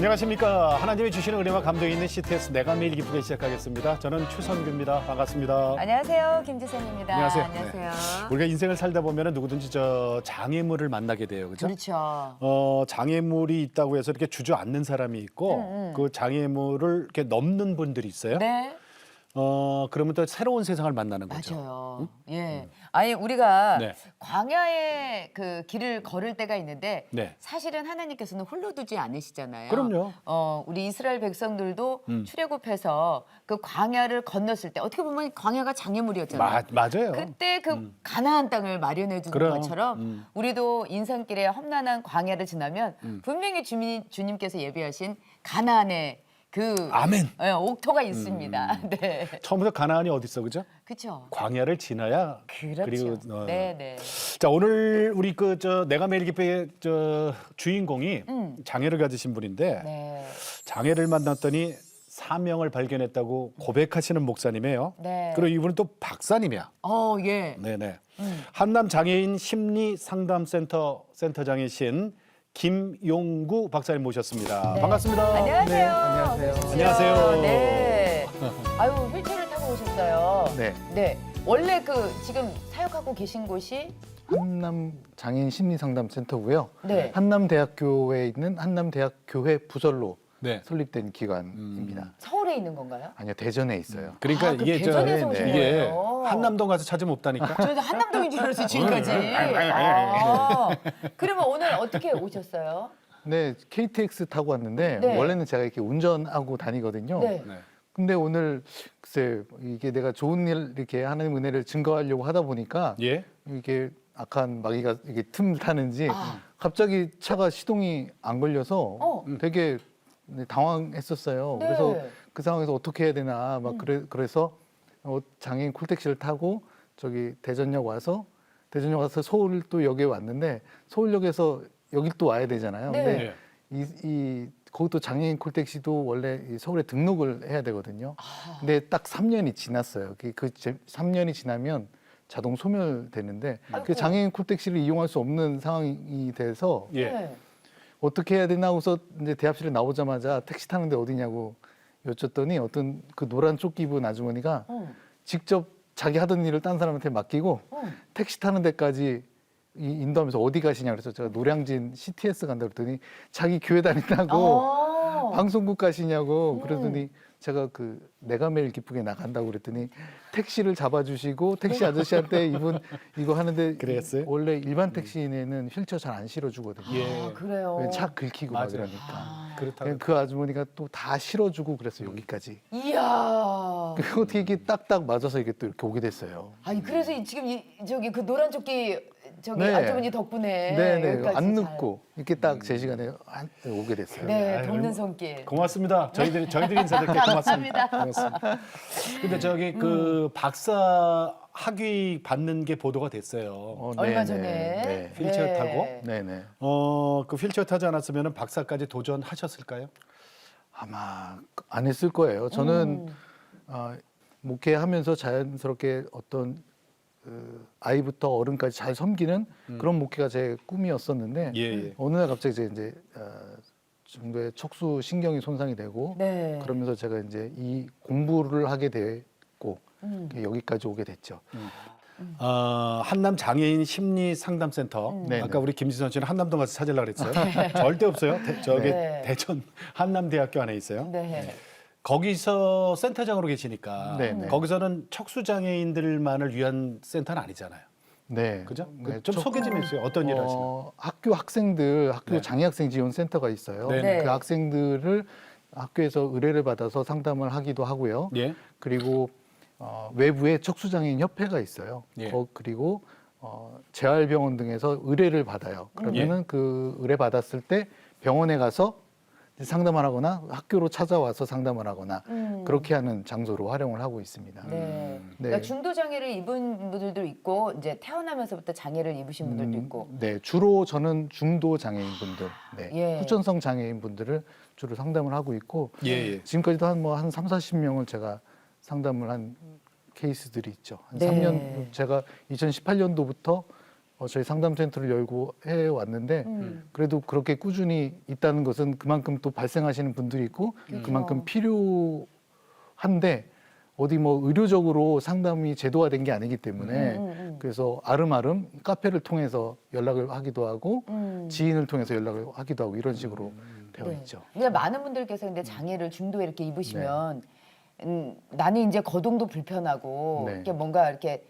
안녕하십니까. 하나님이 주시는 은혜와 감동이 있는 CTS 내가 매일 기쁘게 시작하겠습니다. 저는 최선규입니다. 반갑습니다. 안녕하세요. 김지선입니다. 안녕하세요. 안녕하세요. 우리가 인생을 살다 보면 누구든지 장애물을 만나게 돼요. 그죠? 그렇죠. 장애물이 있다고 해서 이렇게 주저앉는 사람이 있고 그 장애물을 이렇게 넘는 분들이 있어요. 네. 그러면 또 새로운 세상을 만나는 거죠. 맞아요. 예. 아니 우리가 네. 광야의 그 길을 걸을 때가 있는데 네. 사실은 하나님께서는 홀로 두지 않으시잖아요. 그럼요. 우리 이스라엘 백성들도 출애굽해서 그 광야를 건넜을 때 어떻게 보면 광야가 장애물이었잖아요. 맞아요. 그때 그 가나안 땅을 마련해 주는 그럼. 것처럼 우리도 인생길에 험난한 광야를 지나면 분명히 주님께서 예비하신 가나안의 그 아멘. 옥토가 있습니다. 네. 처음부터 가나안이 어디 있어, 그죠? 그렇죠. 광야를 지나야. 그렇죠. 그리고 네, 네. 자, 오늘 우리 내가 매일 기쁘게 주인공이 장애를 가지신 분인데 네. 장애를 만났더니 사명을 발견했다고 고백하시는 목사님이에요. 네. 그리고 이분은 또 박사님이야. 예. 네네. 한남 장애인 심리 상담센터 센터장이신 김용구 박사님 모셨습니다. 네. 반갑습니다. 안녕하세요. 네, 안녕하세요. 어서 오십시오. 안녕하세요. 네. 아유, 휠체어를 타고 오셨어요. 네. 네. 원래 지금 사역하고 계신 곳이 한남 장애인 심리상담센터고요. 네. 한남대학교에 있는 한남대학교회 부설로 네. 설립된 기관입니다. 서울에 있는 건가요? 아니요, 대전에 있어요. 그러니까 그 이게 대전에서 오신 이게 거예요? 한남동 가서 찾으면 없다니까. 저는 한남동인 줄 알았어요, 지금까지. 그러면 오늘 어떻게 오셨어요? 네, KTX 타고 왔는데 네. 원래는 제가 이렇게 운전하고 다니거든요. 네. 네. 근데 오늘 글쎄 이게 내가 좋은 일 이렇게 하나님 은혜를 증거하려고 하다 보니까 예. 이게 악한 마귀가 이게 틈을 타는지 아. 갑자기 차가 시동이 안 걸려서 되게 당황했었어요. 네. 그래서 그 상황에서 어떻게 해야 되나 막 그래서 장애인 콜택시를 타고 저기 대전역 와서 서울 또 역에 왔는데 서울역에서 여길 또 와야 되잖아요. 네. 근데 이 거기도 장애인 콜택시도 원래 이 서울에 등록을 해야 되거든요. 근데 딱 3년이 지났어요. 그 3년이 지나면 자동 소멸되는데 아이고. 그 장애인 콜택시를 이용할 수 없는 상황이 돼서 예. 네. 어떻게 해야 되나 하고서 이제 대합실에 나오자마자 택시 타는데 어디냐고 여쭸더니 어떤 그 노란 조끼 입은 아주머니가 직접 자기 하던 일을 딴 사람한테 맡기고 택시 타는 데까지 인도하면서 어디 가시냐 그래서 제가 노량진 CTS 간다 그랬더니 자기 교회 다닌다고 방송국 가시냐고 그러더니 제가 내가 매일 기쁘게 나간다고 그랬더니 택시를 잡아주시고 택시 아저씨한테 이분 이거 하는데 그랬어요? 원래 일반 택시에는 휠체어 잘 안 실어주거든요. 예. 그래요. 차 긁히고 막 맞아요. 이러니까. 그렇다고. 그 아주머니가 또 다 실어주고 그랬어요 여기까지. 이야. 그 어떻게 이게 딱딱 맞아서 이게 또 이렇게 오게 됐어요. 아니 그래서 지금 저기 그 노란 조끼 네. 아주머니 덕분에 네네 여기까지 안 잘- 늦고 이렇게 딱 제 시간에 오게 됐어요. 네, 아유, 돕는 손길. 고맙습니다. 저희들이 인사드릴게 고맙습니다. 고맙습니다. 근데 그 박사 학위 받는 게 보도가 됐어요. 얼마 네네. 전에 네. 휠체어 타고? 네네. 그 휠체어 타지 않았으면 박사까지 도전하셨을까요? 아마 안 했을 거예요. 저는 목회하면서 자연스럽게 어떤 아이부터 어른까지 잘 섬기는 그런 목회가 제 꿈이었었는데 예. 어느 날 갑자기 이제 정도의 척수 신경이 손상이 되고 네. 그러면서 제가 이제 이 공부를 하게 됐고 여기까지 오게 됐죠. 한남 장애인 심리 상담센터. 네네. 아까 우리 김지선 씨는 한남동 가서 찾으려고 그랬어요. 절대 없어요. 저기 네. 대전 한남대학교 안에 있어요. 네. 거기서 센터장으로 계시니까 네네. 거기서는 척수장애인들만을 위한 센터는 아니잖아요. 네. 그죠? 네, 좀 소개 좀 해주세요. 어떤 일을 하시나요? 학교 학생들 학교 네. 장애학생 지원 센터가 있어요. 네네. 그 학생들을 학교에서 의뢰를 받아서 상담을 하기도 하고요. 예. 그리고 외부에 척수장애인 협회가 있어요. 예. 그리고 재활병원 등에서 의뢰를 받아요. 그러면은 그 의뢰 받았을 때 병원에 가서 상담을 하거나 학교로 찾아와서 상담을 하거나 그렇게 하는 장소로 활용을 하고 있습니다. 네. 네. 그러니까 중도 장애를 입은 분들도 있고 이제 태어나면서부터 장애를 입으신 분들도 있고. 네, 주로 저는 중도 장애인 분들, 예. 후천성 장애인 분들을 주로 상담을 하고 있고 예. 지금까지도 한 3, 40명을 제가 상담을 한 케이스들이 있죠. 한 네. 3년 제가 2018년도부터 저희 상담센터를 열고 해 왔는데 그래도 그렇게 꾸준히 있다는 것은 그만큼 또 발생하시는 분들이 있고 그만큼 필요한데 어디 뭐 의료적으로 상담이 제도화된 게 아니기 때문에 그래서 아름아름 카페를 통해서 연락을 하기도 하고 지인을 통해서 연락을 하기도 하고 이런 식으로 되어 있죠. 근데 많은 분들께서 근데 장애를 중도에 이렇게 입으시면 나는 이제 거동도 불편하고 네. 이렇게 뭔가 이렇게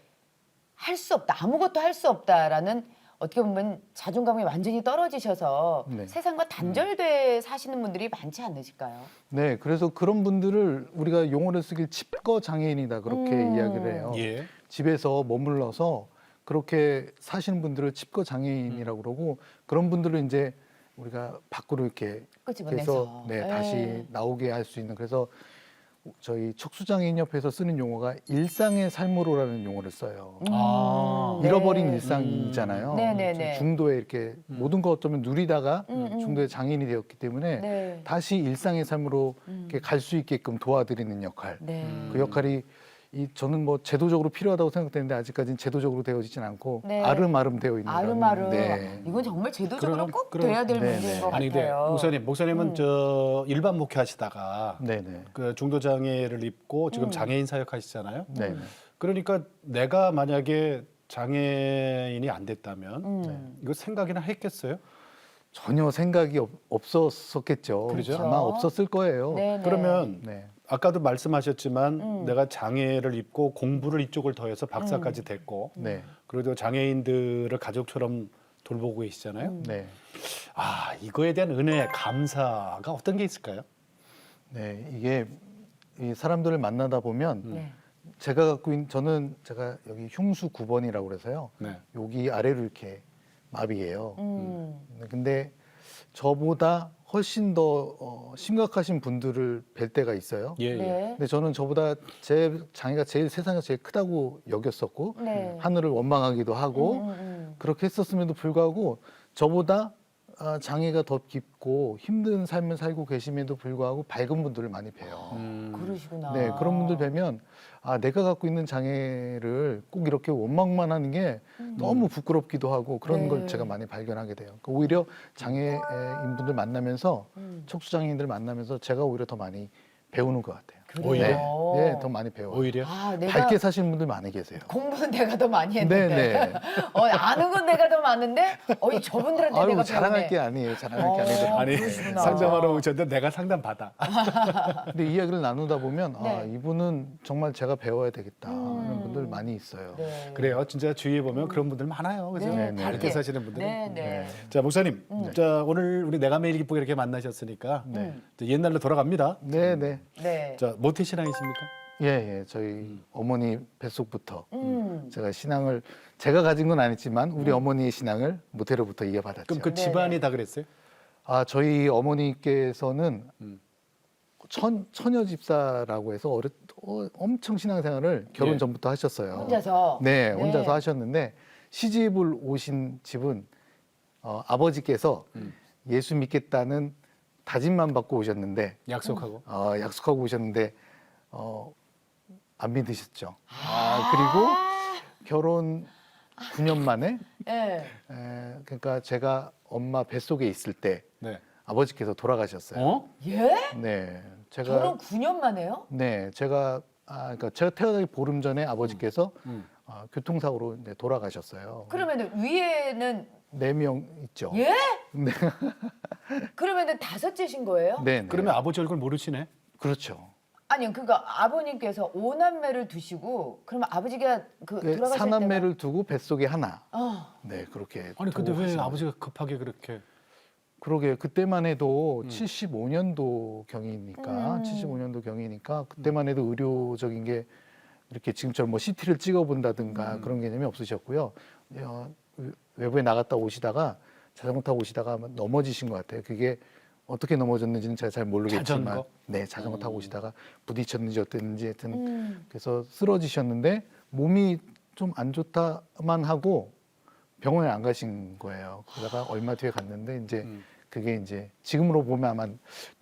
할 수 없다, 아무것도 할 수 없다라는 어떻게 보면 자존감이 완전히 떨어지셔서 네. 세상과 단절돼 사시는 분들이 많지 않으실까요? 네, 그래서 그런 분들을 우리가 용어를 쓰길 칩거 장애인이다 그렇게 이야기를 해요. 예. 집에서 머물러서 그렇게 사시는 분들을 칩거 장애인이라고 그러고 그런 분들을 이제 우리가 밖으로 이렇게 끄집어내서. 해서 네, 다시 나오게 할 수 있는 그래서 저희 척수장애인협회에서 쓰는 용어가 일상의 삶으로라는 용어를 써요. 아. 잃어버린 네. 일상이잖아요. 네네네. 중도에 이렇게 모든 것 어쩌면 누리다가 중도에 장애인이 되었기 때문에 네. 다시 일상의 삶으로 갈 수 있게끔 도와드리는 역할. 네. 그 역할이 저는 뭐 제도적으로 필요하다고 생각되는데 아직까지는 제도적으로 되어지진 않고 네. 아름아름 되어 있는 아름아름. 네. 이건 정말 제도적으로 꼭 그럼. 돼야 될 네, 문제인 네. 것 아니 근데 같아요. 목사님은 저 일반 목회하시다가 네네. 그 중도 장애를 입고 지금 장애인 사역하시잖아요. 네. 그러니까 내가 만약에 장애인이 안 됐다면 이거 생각이나 했겠어요? 전혀 생각이 없었었겠죠. 그렇죠. 아마 없었을 거예요. 네네. 그러면 네. 아까도 말씀하셨지만 내가 장애를 입고 공부를 이쪽을 더해서 박사까지 됐고 네. 그래도 장애인들을 가족처럼 돌보고 계시잖아요. 네. 아 이거에 대한 은혜, 감사가 어떤 게 있을까요? 네. 이게 이 사람들을 만나다 보면 네. 제가 갖고 있는 제가 여기 흉수 9번이라고 그래서요. 네. 여기 아래로 이렇게 마비예요. 음. 근데 저보다 훨씬 더 심각하신 분들을 뵐 때가 있어요. 예, 예. 네. 근데 저는 저보다 제 장애가 제일 세상에서 제일 크다고 여겼었고 네. 하늘을 원망하기도 하고 그렇게 했었음에도 불구하고 저보다 장애가 더 깊고 힘든 삶을 살고 계심에도 불구하고 밝은 분들을 많이 봬요. 그러시구나. 네, 그런 분들 뵈면 내가 갖고 있는 장애를 꼭 이렇게 원망만 하는 게 너무 부끄럽기도 하고 그런 네. 걸 제가 많이 발견하게 돼요. 그러니까 오히려 장애인 분들 만나면서 척수장애인들 만나면서 제가 오히려 더 많이 배우는 것 같아요. 그래요? 오히려? 네, 더 많이 배워요. 오히려 내가 밝게 사시는 분들 많이 계세요. 공부는 내가 더 많이 했는데 네, 네. 아는 건 내가 더 많은데 저분들한테 아유, 내가 자랑할 배우네. 게 아니에요. 자랑할 게 아니고. 아니 그러시구나. 상담하러 오셨는데 내가 상담 받아. 근데 이야기를 나누다 보면 네. 이분은 정말 제가 배워야 되겠다 하는 분들 많이 있어요. 네. 그래요. 진짜 주위에 보면 그런 분들 많아요. 그죠? 네, 네, 밝게 네. 사시는 분들. 네, 네. 자 목사님, 자 오늘 우리 내가 매일 기쁘게 이렇게 만나셨으니까 이제 옛날로 돌아갑니다. 네, 네. 네. 자 모태 신앙이십니까? 예, 예. 저희 어머니 뱃속부터 음. 제가 신앙을 제가 가진 건 아니지만 우리 어머니의 신앙을 모태로부터 이어받았죠. 그럼 그 집안이 다 그랬어요? 저희 어머니께서는 처녀 집사라고 해서 엄청 신앙생활을 결혼 예. 전부터 하셨어요. 혼자서. 네, 혼자서 네. 하셨는데 시집을 오신 집은 아버지께서 예수 믿겠다는 다짐만 받고 오셨는데 약속하고. 약속하고 오셨는데 안 믿으셨죠. 그리고 결혼 9년 만에 네. 그러니까 제가 엄마 뱃속에 있을 때 네. 아버지께서 돌아가셨어요. 어? 예? 네, 결혼 9년 만에요? 네, 그러니까 제가 태어나기 보름 전에 아버지께서 교통사고로 이제 돌아가셨어요. 그러면 위에는 4명 있죠. 예? 네, 그러면은 다섯째신 거예요? 네, 네. 그러면 아버지 얼굴 모르시네. 그렇죠. 아니요, 그러니까 아버님께서 5남매를 두시고 그러면 아버지가 돌아가실 사남매를 두고 뱃속에 하나. 때만 네, 그렇게. 아니 근데 두고 왜 하시는 아버지가 급하게 그렇게? 그러게 그때만 해도 75년도 경이니까 75년도 경이니까 그때만 해도 의료적인 게 이렇게 지금처럼 뭐 CT를 찍어본다든가 그런 개념이 없으셨고요. 외부에 나갔다 오시다가 자전거 타고 오시다가 넘어지신 것 같아요. 그게 어떻게 넘어졌는지는 제가 잘 모르겠지만, 자전거? 네, 자전거 타고 오시다가 부딪혔는지 어땠는지 하여튼 그래서 쓰러지셨는데 몸이 좀 안 좋다만 하고 병원에 안 가신 거예요. 그러다가 얼마 뒤에 갔는데 이제 그게 이제 지금으로 보면 아마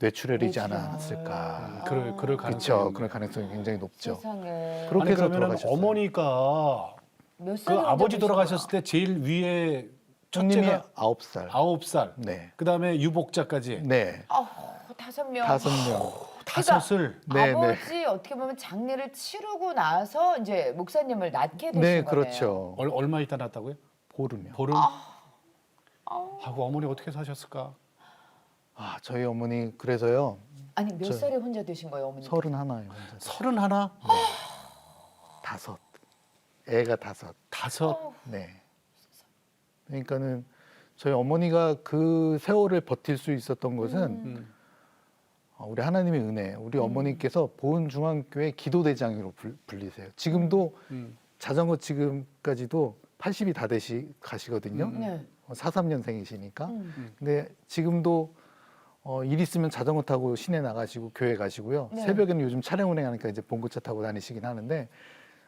뇌출혈이지 않았을까. 그럴 가능성이 그렇죠. 있네요. 그럴 가능성이 굉장히 높죠. 세상에. 그렇게 아니 해서 그러면 돌아가셨어요. 어머니가 몇 그 살에 아버지 혼자 돌아가셨을 때 제일 위에 형님이 첫째가 9살. 9살. 네. 그다음에 유복자까지 네. 아우, 5명. 5명. 다섯을. 네, 네. 아버지 어떻게 보면 장례를 치르고 나서 이제 목사님을 낳게 되신 네, 거네요. 그렇죠. 얼마 있다 낳았다고요? 보름이요. 보름. 하고 어머니 어떻게 사셨을까? 아, 저희 어머니 그래서요. 아니 몇 살에 혼자 되신 거예요, 어머니? 31이요. 31, 다섯. 애가 다섯. 다섯. 네. 그러니까는 저희 어머니가 그 세월을 버틸 수 있었던 것은 우리 하나님의 은혜. 우리 어머니께서 보은중앙교회 기도대장으로 불리세요. 지금도 자전거 지금까지도 80이 다 가시거든요. 네. 43년생이시니까. 근데 지금도 일 있으면 자전거 타고 시내 나가시고 교회 가시고요. 네. 새벽에는 요즘 차량 운행하니까 이제 봉고차 타고 다니시긴 하는데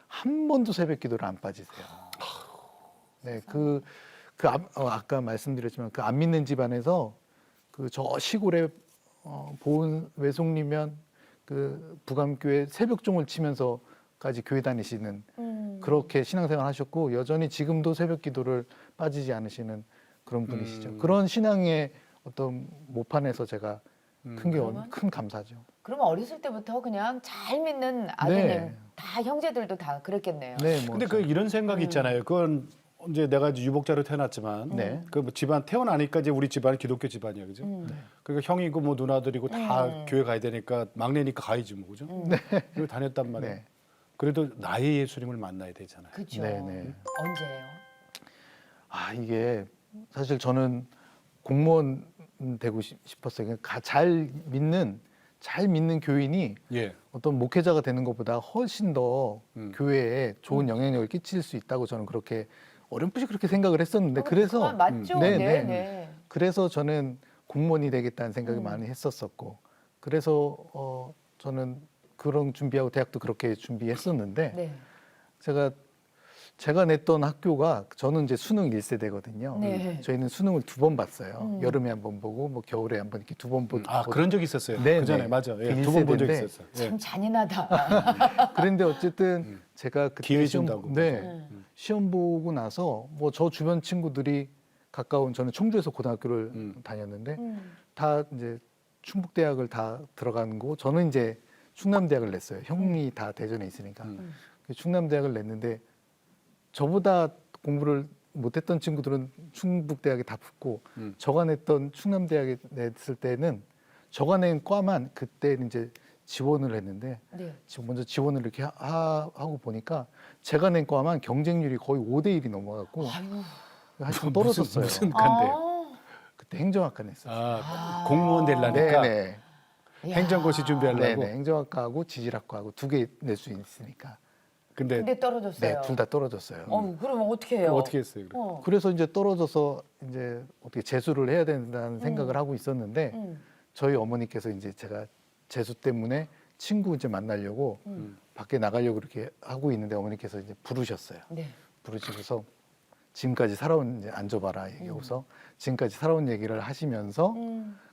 한 번도 새벽 기도를 안 빠지세요. 네, 아까 말씀드렸지만 그 안 믿는 집안에서 그 저 시골에 보은 외숙리면 그 부감교회 새벽종을 치면서까지 교회 다니시는 그렇게 신앙생활 하셨고 여전히 지금도 새벽 기도를 빠지지 않으시는 그런 분이시죠. 그런 신앙의 어떤 모판에서 제가 그러면? 큰 감사죠. 그러면 어렸을 때부터 그냥 잘 믿는 아드님 네. 다 형제들도 다 그랬겠네요. 네, 뭐 근데 그 이런 생각이 있잖아요. 그건 이제 내가 이제 유복자로 태어났지만 네. 그뭐 집안 태어나니까 이제 우리 집안은 기독교 집안이야, 그죠? 그러니까 형이고 뭐 누나들이고 다 교회 가야 되니까 막내니까 가야지 뭐, 그죠? 그리고 다녔단 말이에요. 네. 그래도 나의 예수님을 만나야 되잖아요. 그렇죠. 네, 네. 언제예요? 아 이게 사실 저는 공무원 되고 싶었어요. 그러니까 잘 믿는 교인이 예. 어떤 목회자가 되는 것보다 훨씬 더 교회에 좋은 영향력을 끼칠 수 있다고 저는 그렇게 어렴풋이 그렇게 생각을 했었는데 그래서 맞죠. 네, 네, 네. 네. 그래서 저는 공무원이 되겠다는 생각을 많이 했었었고 그래서 저는 그런 준비하고 대학도 그렇게 준비했었는데 네. 제가 냈던 학교가 저는 이제 수능 1세대거든요. 네. 저희는 수능을 2번 봤어요. 여름에 한 번 보고 뭐 겨울에 한 번 이렇게 2번 보고 그런 적 있었어요. 네, 그 전에 네. 맞아. 예, 그 두 번 본 적 1세대인데 있었어요. 예. 참 잔인하다. 그런데 어쨌든 제가 그때 기회 시험, 준다고. 네, 시험 보고 나서 뭐 저 주변 친구들이 가까운 저는 청주에서 고등학교를 다녔는데 다 이제 충북대학을 다 들어간 거고 저는 이제 충남대학을 냈어요. 형이 다 대전에 있으니까 충남대학을 냈는데 저보다 공부를 못했던 친구들은 충북대학에 다 붙고 저가 냈던 충남대학에 냈을 때는 저가 낸 과만 그때 이제 지원을 했는데 네. 먼저 지원을 이렇게 하고 보니까 제가 낸 과만 경쟁률이 거의 5대1이 넘어갔고 하여튼 떨어졌어요. 무슨 간데요? 아, 그때 행정학과 냈어요. 공무원 되려니까 네네. 행정고시 준비하려고. 네네. 행정학과하고 지질학과하고 두 개 낼 수 있으니까. 근데 근데 떨어졌어요. 네, 둘 다 떨어졌어요. 그러면 어떻게 해요? 그럼 어떻게 했어요? 그래? 그래서 이제 떨어져서 이제 어떻게 재수를 해야 된다는 생각을 하고 있었는데 저희 어머니께서 이제 제가 재수 때문에 친구 이제 만나려고 밖에 나가려고 이렇게 하고 있는데 어머니께서 이제 부르셨어요. 네. 부르시고서 지금까지 살아온 이제 앉아봐라 얘기하고서 지금까지 살아온 얘기를 하시면서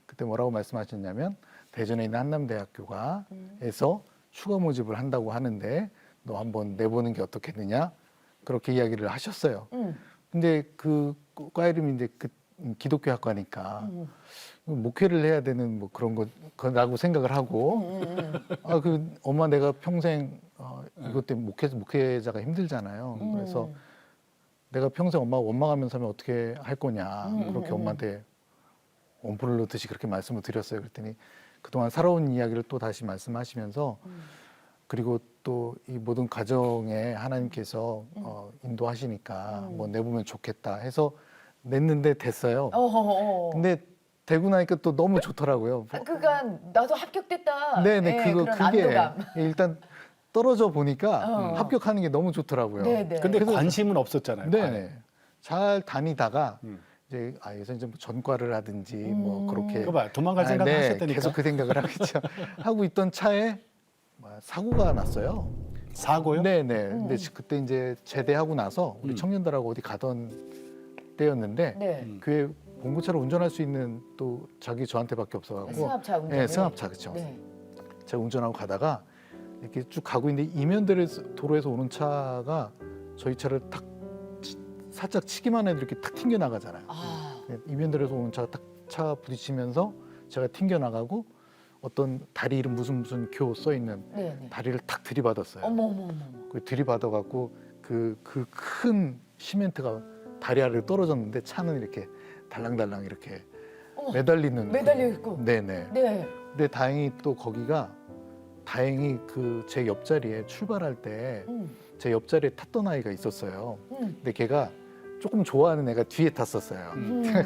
그때 뭐라고 말씀하셨냐면 대전에 있는 한남대학교가에서 추가 모집을 한다고 하는데 너 한번 내보는 게 어떻겠느냐 그렇게 이야기를 하셨어요. 근데 그 과 이름이 이제 그 기독교 학과니까 목회를 해야 되는 뭐 그런 거라고 생각을 하고 그 엄마 내가 평생 이것 때문에 목회자가 힘들잖아요. 그래서 내가 평생 엄마 원망하면서 하면 어떻게 할 거냐 그렇게 엄마한테 원포를 놓듯이 그렇게 말씀을 드렸어요. 그랬더니 그동안 살아온 이야기를 또 다시 말씀하시면서 그리고 또 이 모든 과정에 하나님께서 인도하시니까 뭐 내보면 좋겠다 해서 냈는데 됐어요. 근데 되고 나니까 또 너무 좋더라고요. 그러니까 나도 합격됐다. 네네 예, 그런 안도감. 일단 떨어져 보니까 합격하는 게 너무 좋더라고요. 네네. 근데 그래서- 관심은 없었잖아요. 네네. 잘 다니다가 이제 여기서 이제 뭐 전과를 하든지 뭐 그렇게 그거 봐, 도망갈 생각 네, 하셨다니까. 계속 그 생각을 하겠죠. 하고 있던 차에 사고가 났어요. 사고요? 네네. 근데 그때 이제 제대하고 나서 우리 청년들하고 어디 가던 때였는데 네. 교회 봉고차를 운전할 수 있는 또 자기 저한테밖에 없어갖고 승합차 운전. 네, 승합차 그렇죠. 네. 제가 운전하고 가다가 이렇게 쭉 가고 있는데 이면대로 도로에서 오는 차가 저희 차를 탁 살짝 치기만 해도 이렇게 탁 튕겨 나가잖아요. 아, 이면들에서 오는 차가 딱 차 부딪히면서 제가 튕겨 나가고 어떤 다리 이름 무슨 교 써 있는 네네. 다리를 탁 들이받았어요. 어머 어머 어머. 그 들이받아 갖고 그 큰 시멘트가 다리 아래로 떨어졌는데 차는 이렇게 달랑달랑 이렇게 어머, 매달리는 매달려 있고. 네네. 네. 근데 다행히 또 거기가 다행히 그 제 옆자리에 출발할 때 제 옆자리에 탔던 아이가 있었어요. 근데 걔가 조금 좋아하는 애가 뒤에 탔었어요.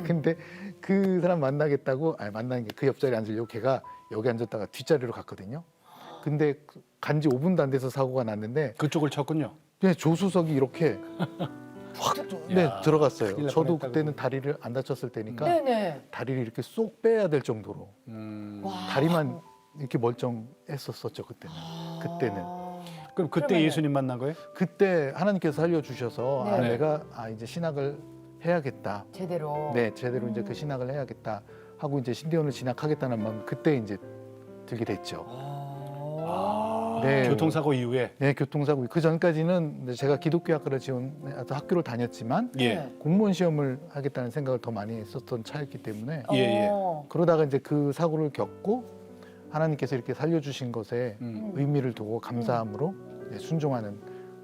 근데 그 사람 만나겠다고 만나는 게 그 옆자리에 앉으려고 걔가 여기 앉았다가 뒷자리로 갔거든요. 근데 간지 5분도 안 돼서 사고가 났는데 그쪽을 쳤군요. 그냥 조수석이 이렇게 확 야, 들어갔어요. 큰일 날 저도 뻔했다, 그때는 다리를 안 다쳤을 때니까 네네. 다리를 이렇게 쏙 빼야 될 정도로 와. 다리만 이렇게 멀쩡했었었죠 그때는. 그때는 그럼 그때 그러면은- 예수님 만난 거예요? 그때 하나님께서 살려주셔서 아, 네. 내가 이제 신학을 해야겠다. 제대로. 네, 제대로 이제 그 신학을 해야겠다 하고 이제 신대원을 진학하겠다는 마음 그때 이제 들게 됐죠. 아. 네. 교통사고 이후에. 네, 교통사고 그 전까지는 이제 제가 기독교 학과를 학교를 다녔지만 예. 네. 공무원 시험을 하겠다는 생각을 더 많이 했었던 차였기 때문에 예, 예. 그러다가 이제 그 사고를 겪고 하나님께서 이렇게 살려주신 것에 의미를 두고 감사함으로 이제 순종하는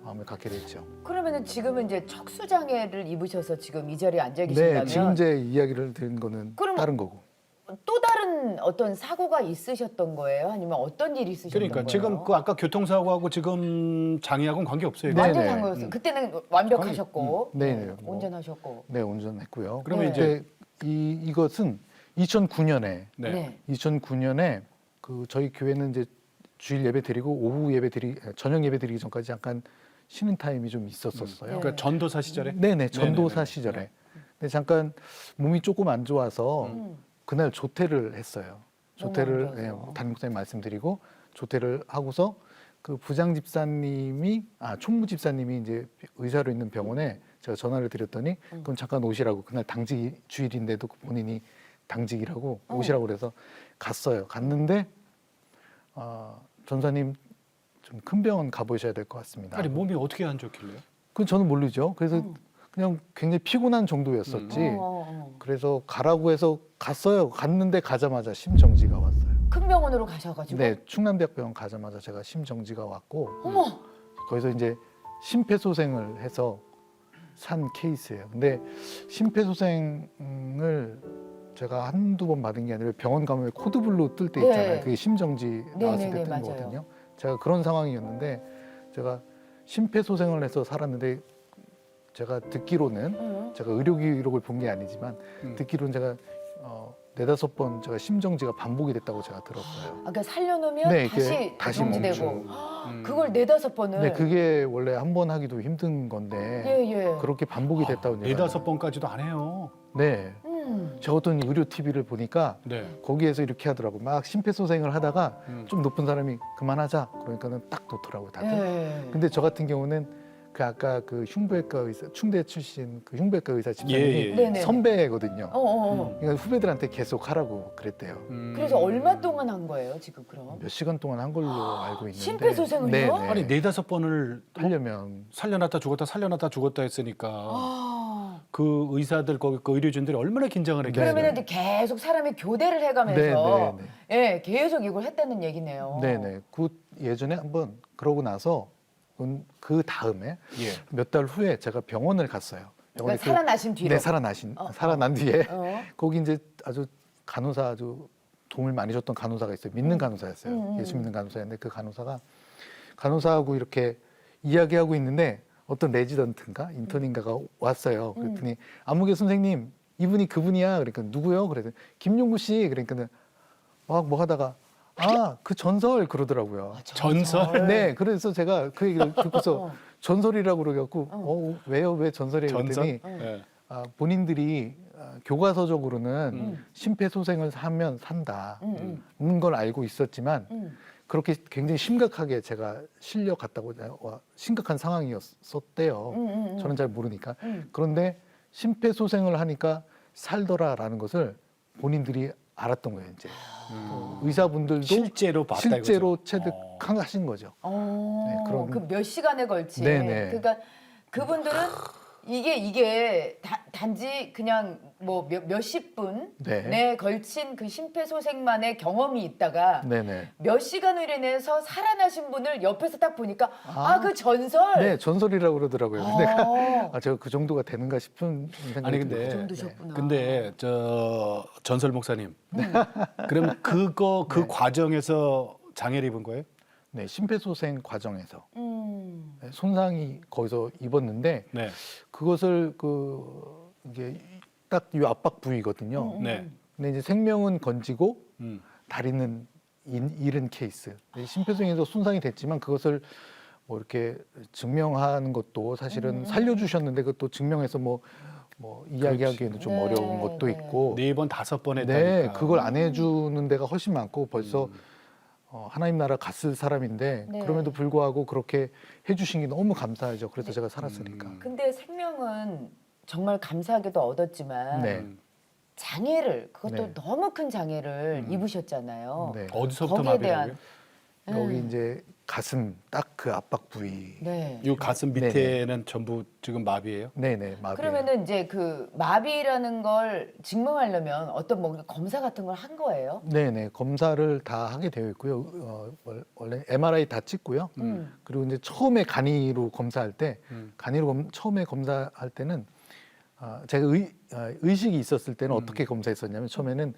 마음을 갖게 됐죠. 그러면은 지금은 이제 척수 장애를 입으셔서 지금 이 자리에 앉아 네, 계신다면 지금 제 이야기를 들은 거는 그럼- 다른 거고. 또 다른 어떤 사고가 있으셨던 거예요? 아니면 어떤 일이 있으셨던 그러니까 거예요? 지금 그 아까 교통사고하고 지금 장애하고는 관계 없어요. 네. 완전 네네. 장거였어요. 그때는 완벽하셨고 네네. 뭐. 운전하셨고. 네, 운전했고요. 그러면 이제 이것은 2009년에 네. 2009년에 그 저희 교회는 이제 주일 예배 드리고 오후 예배 저녁 예배 드리기 전까지 잠깐 쉬는 타임이 좀 있었었어요. 그러니까 전도사 시절에. 네네, 전도사 네네네. 시절에. 네. 근데 잠깐 몸이 조금 안 좋아서 그날 조퇴를 했어요. 조퇴를 너무 안 좋아서. 담임 목사님 말씀드리고 조퇴를 하고서 그 부장 집사님이 총무 집사님이 이제 의사로 있는 병원에 제가 전화를 드렸더니 그럼 잠깐 오시라고 그날 당직 주일인데도 본인이 당직이라고 오시라고 그래서 갔어요. 갔는데 전사님 좀 큰 병원 가보셔야 될 것 같습니다. 아니 몸이 어떻게 안 좋길래요? 그건 저는 모르죠. 그래서 그냥 굉장히 피곤한 정도였었지. 그래서 가라고 해서 갔어요. 갔는데 가자마자 심정지가 왔어요. 큰 병원으로 가셔가지고. 네, 충남대학병원 가자마자 제가 심정지가 왔고 어머. 거기서 이제 심폐소생을 해서 산 케이스예요. 근데 심폐소생을 제가 한두 번 받은 게 아니라 병원 가면 코드블루 뜰 때 네. 있잖아요. 그게 심정지 나왔을 네네네, 때 뜨는 맞아요. 거거든요. 제가 그런 상황이었는데 제가 심폐소생을 해서 살았는데 제가 듣기로는 제가 의료 기록을 본 게 아니지만 듣기로는 제가 네다섯 번 제가 심정지가 반복이 됐다고 제가 들었어요. 그러니까 살려놓으면 네, 이게 다시 다시 정지되고. 멈추고. 그걸 네다섯 번을. 네, 그게 원래 한 번 하기도 힘든 건데 예. 그렇게 반복이 됐다고 제가. 네다섯 번까지도 안 해요. 네, 제가 어떤 의료 TV를 보니까 네. 거기에서 이렇게 하더라고. 막 심폐소생을 하다가 좀 높은 사람이 그만하자 그러니까는 딱 놓더라고요. 다들. 예. 근데 저 같은 경우는 그 아까 그 흉부외과 의사 충대 출신 그 흉부외과 의사 집사님이 예. 네네. 선배거든요. 어. 그러니까 후배들한테 계속 하라고 그랬대요. 그래서 얼마 동안 한 거예요, 지금 그럼? 몇 시간 동안 한 걸로 알고 있는데. 심폐소생을요? 네, 아니 네다섯 번을 하려면 살려놨다 죽었다 살려놨다 죽었다 했으니까 아. 그 의사들 거기 그 의료진들이 얼마나 긴장을 했겠어요. 그러면 이제 계속 사람이 교대를 해가면서 예, 계속 이걸 했다는 얘기네요. 네네. 그 예전에 한번 그러고 나서 그 다음에 예. 몇 달 후에 제가 병원을 갔어요. 병원에 그러니까 살아나신 뒤로. 네, 살아난 뒤에 어. 거기 이제 아주 간호사 아주 도움을 많이 줬던 간호사가 있어요. 믿는 간호사였어요. 예수 믿는 간호사였는데 그 간호사하고 이렇게 이야기하고 있는데 어떤 레지던트인가 인턴인가가 왔어요. 그랬더니 안무개 선생님 이분이 그분이야. 그러니까 누구요? 그랬더니 김용구 씨. 그러니까 막 뭐 하다가 그 전설 그러더라고요. 전설? 네, 그래서 제가 그 얘기를 듣고서 전설이라고 그래갖고 왜요? 왜 전설이에요? 그랬더니 네. 본인들이 교과서적으로는 심폐소생을 하면 산다는 걸 알고 있었지만 그렇게 굉장히 심각하게 제가 실려 갔다고 심각한 상황이었었대요. 저는 잘 모르니까. 그런데 심폐소생을 하니까 살더라라는 것을 본인들이 알았던 거예요. 이제 의사분들도 실제로 봤다 실제로 이거죠. 체득하신 거죠. 네, 그런- 그 몇 시간에 걸친. 네네. 그러니까 그분들은 이게 단지 그냥 뭐 몇십 분에 네. 걸친 그 심폐소생만의 경험이 있다가 네네. 몇 시간을 인해서 살아나신 분을 옆에서 딱 보니까 아. 그 전설. 네, 전설이라고 그러더라고요. 근데 아, 제가 그 정도가 되는가 싶은 생각이 아니, 근데 그 들어요. 정도셨구나. 근데 저 전설 목사님, 그럼 그 과정에서 장애를 입은 거예요? 네, 심폐소생 과정에서 음. 네, 손상이 거기서 입었는데 네, 그것을 이게 딱 이 압박 부위거든요. 네, 근데 이제 생명은 건지고 음, 다리는 잃은 케이스. 심폐소생에서 손상이 됐지만 그것을 뭐 이렇게 증명하는 것도 사실은 살려주셨는데 그것도 증명해서 뭐 이야기하기에는 좀 네, 어려운 것도 네. 있고. 4번 5번 했다니까. 네, 그걸 안 해주는 데가 훨씬 많고 벌써 하나님 나라 갔을 사람인데 네. 그럼에도 불구하고 그렇게 해주신 게 너무 감사하죠. 그래서 제가 살았으니까. 근데 생명은 정말 감사하게도 얻었지만 네. 장애를 그것도 네. 너무 큰 장애를 입으셨잖아요. 네. 어디서부터 거기에 마비라고요? 대한 여기 이제 가슴 딱 그 압박 부위. 네. 이 가슴 밑에는 전부 지금 마비예요? 네네 마비. 그러면은 이제 그 마비라는 걸 증명하려면 어떤 뭐 검사 같은 걸 한 거예요? 네네 검사를 다 하게 되어 있고요. 원래 MRI 다 찍고요. 그리고 이제 처음에 간이로 검사할 때 처음에 검사할 때는 제가 의식이 있었을 때는 어떻게 검사했었냐면 처음에는